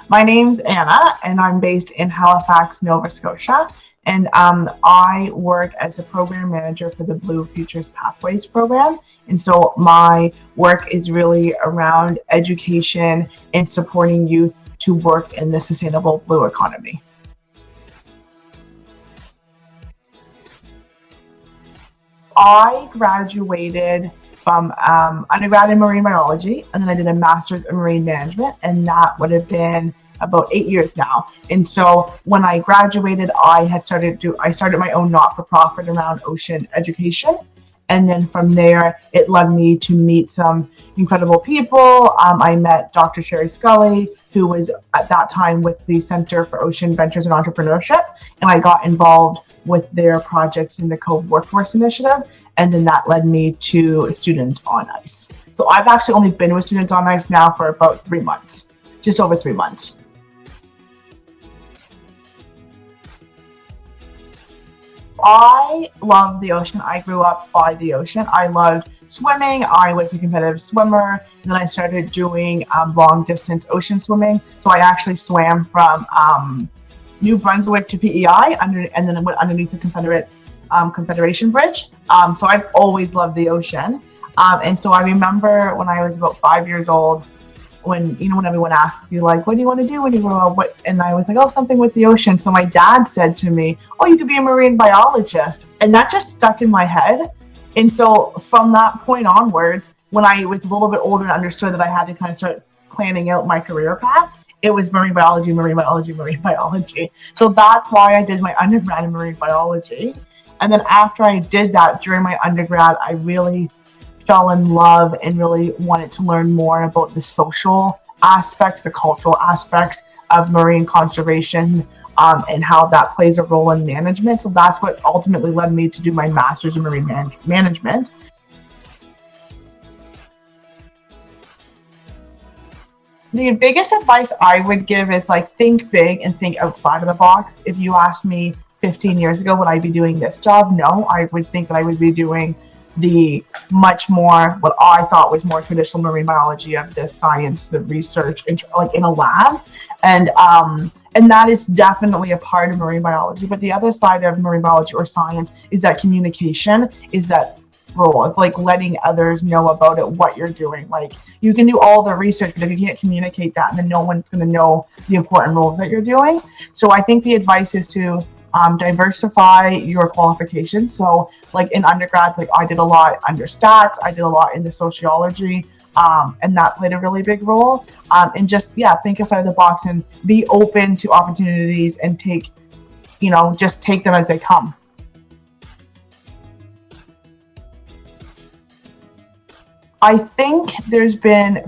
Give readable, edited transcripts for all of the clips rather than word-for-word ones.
My name's Anna, and I'm based in Halifax, Nova Scotia. And I work as a program manager for the Blue Futures Pathways program. And so my work is really around education and supporting youth to work in the sustainable blue economy. I graduated from undergrad in marine biology, and then I did a master's in marine management, and that would have been about 8 years now. And so when I graduated, I started my own not-for-profit around ocean education. And then from there, it led me to meet some incredible people. I met Dr. Sherry Scully, who was at that time with the Center for Ocean Ventures and Entrepreneurship. And I got involved with their projects in the Cove Workforce Initiative. And then that led me to Students on Ice. So I've actually only been with Students on Ice now for about 3 months, just over 3 months. I love the ocean. I grew up by the ocean. I loved swimming. I was a competitive swimmer. And then I started doing long distance ocean swimming. So I actually swam from New Brunswick to PEI, and then I went underneath the Confederation Bridge. So I've always loved the ocean. And so I remember when I was about 5 years old, when everyone asks you, like, what do you want to do when you grow up? And I was like, oh, something with the ocean. So my dad said to me, oh, you could be a marine biologist. And that just stuck in my head. And so from that point onwards, when I was a little bit older and understood that I had to kind of start planning out my career path, it was marine biology. So that's why I did my undergrad in marine biology. And then after I did that during my undergrad, I really fell in love and really wanted to learn more about the social aspects, the cultural aspects of marine conservation, and how that plays a role in management. So that's what ultimately led me to do my master's in marine management. The biggest advice I would give is think big and think outside of the box. If you asked me 15 years ago, would I be doing this job? No, I would think that I would be doing the much more, what I thought was more traditional marine biology of the science, the research, in a lab. And that is definitely a part of marine biology. But the other side of marine biology or science is that communication, is that role. It's like letting others know about it, what you're doing. Like, you can do all the research, but if you can't communicate that, then no one's going to know the important roles that you're doing. So I think the advice is to diversify your qualifications. So in undergrad, I did a lot under stats, I did a lot in the sociology, and that played a really big role. And just think outside the box and be open to opportunities and take them as they come. I think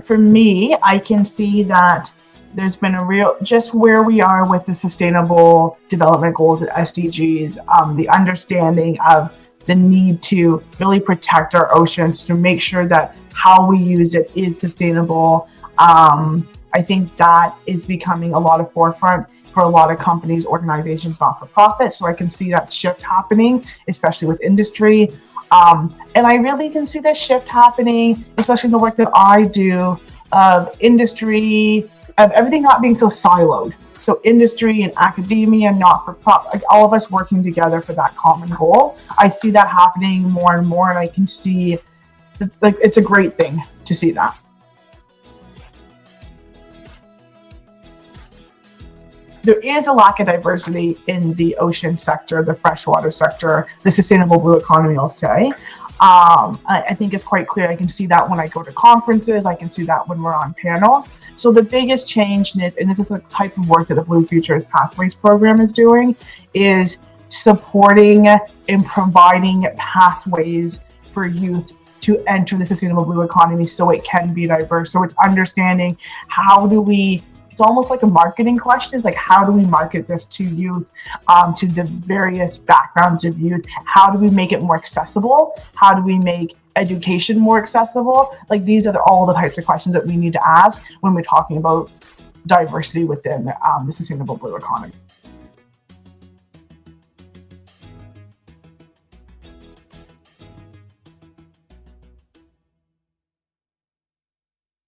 for me, I can see that there's been a real, just where we are with the sustainable development goals at SDGs, the understanding of the need to really protect our oceans, to make sure that how we use it is sustainable. I think that is becoming a lot of forefront for a lot of companies, organizations, not-for-profit. So I can see that shift happening, especially with industry. And I really can see this shift happening, especially in the work that I do, of industry, of everything not being so siloed. So industry and academia, not-for-profit, all of us working together for that common goal. I see that happening more and more, and I can see it's a great thing to see that. There is a lack of diversity in the ocean sector, the freshwater sector, the sustainable blue economy, I'll say. I think it's quite clear. I can see that when I go to conferences. I can see that when we're on panels. So the biggest change, and this is the type of work that the Blue Futures Pathways program is doing, is supporting and providing pathways for youth to enter the sustainable blue economy so it can be diverse. So it's understanding it's almost like a marketing question. It's like, how do we market this to youth, to the various backgrounds of youth? How do we make it more accessible? How do we make education more accessible? These are all the types of questions that we need to ask when we're talking about diversity within the sustainable blue economy.